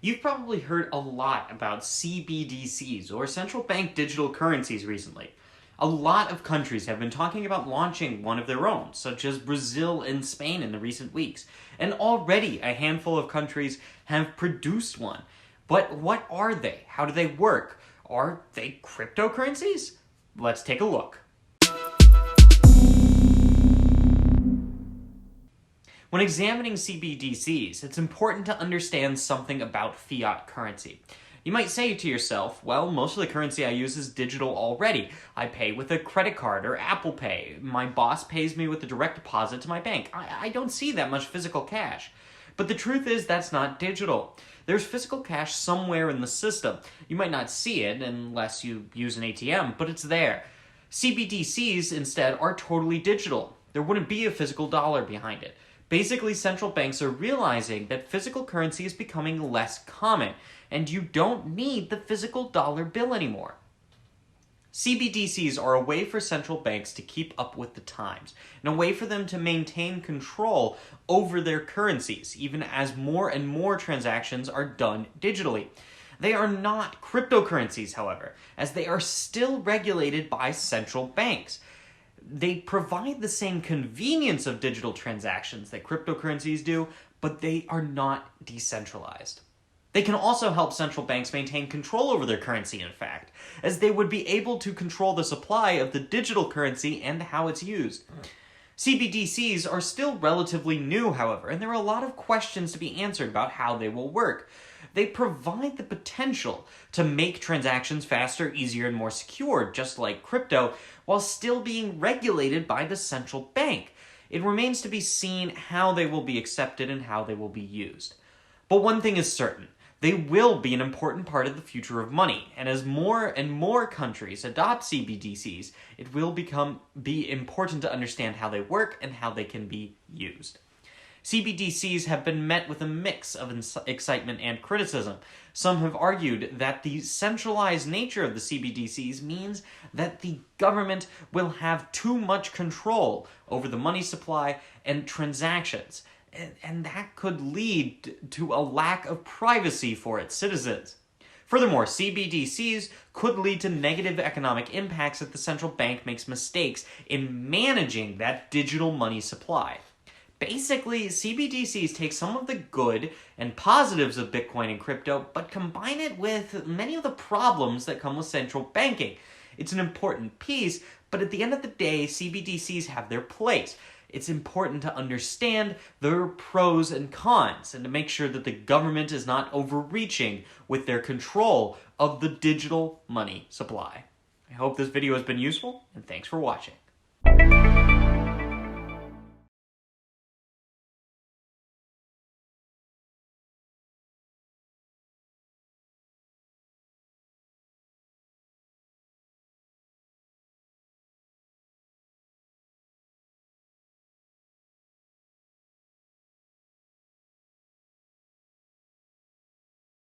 You've probably heard a lot about CBDCs, or central bank digital currencies, recently. A lot of countries have been talking about launching one of their own, such as Brazil and Spain in the recent weeks. And already a handful of countries have produced one. But what are they? How do they work? Are they cryptocurrencies? Let's take a look. When examining CBDCs, it's important to understand something about fiat currency. You might say to yourself, well, most of the currency I use is digital already. I pay with a credit card or Apple Pay. My boss pays me with a direct deposit to my bank. I don't see that much physical cash. But the truth is that's not digital. There's physical cash somewhere in the system. You might not see it unless you use an ATM, but it's there. CBDCs, instead, are totally digital. There wouldn't be a physical dollar behind it. Basically, central banks are realizing that physical currency is becoming less common, and you don't need the physical dollar bill anymore. CBDCs are a way for central banks to keep up with the times, and a way for them to maintain control over their currencies, even as more and more transactions are done digitally. They are not cryptocurrencies, however, as they are still regulated by central banks. They provide the same convenience of digital transactions that cryptocurrencies do, but they are not decentralized. They can also help central banks maintain control over their currency, in fact, as they would be able to control the supply of the digital currency and how it's used. CBDCs are still relatively new, however, and there are a lot of questions to be answered about how they will work. They provide the potential to make transactions faster, easier, and more secure, just like crypto, while still being regulated by the central bank. It remains to be seen how they will be accepted and how they will be used. But one thing is certain. They will be an important part of the future of money, and as more and more countries adopt CBDCs, it will be important to understand how they work and how they can be used. CBDCs have been met with a mix of excitement and criticism. Some have argued that the centralized nature of the CBDCs means that the government will have too much control over the money supply and transactions, and that could lead to a lack of privacy for its citizens. Furthermore, CBDCs could lead to negative economic impacts if the central bank makes mistakes in managing that digital money supply. Basically, CBDCs take some of the good and positives of Bitcoin and crypto, but combine it with many of the problems that come with central banking. It's an important piece, but at the end of the day, CBDCs have their place. It's important to understand their pros and cons, and to make sure that the government is not overreaching with their control of the digital money supply. I hope this video has been useful, and thanks for watching.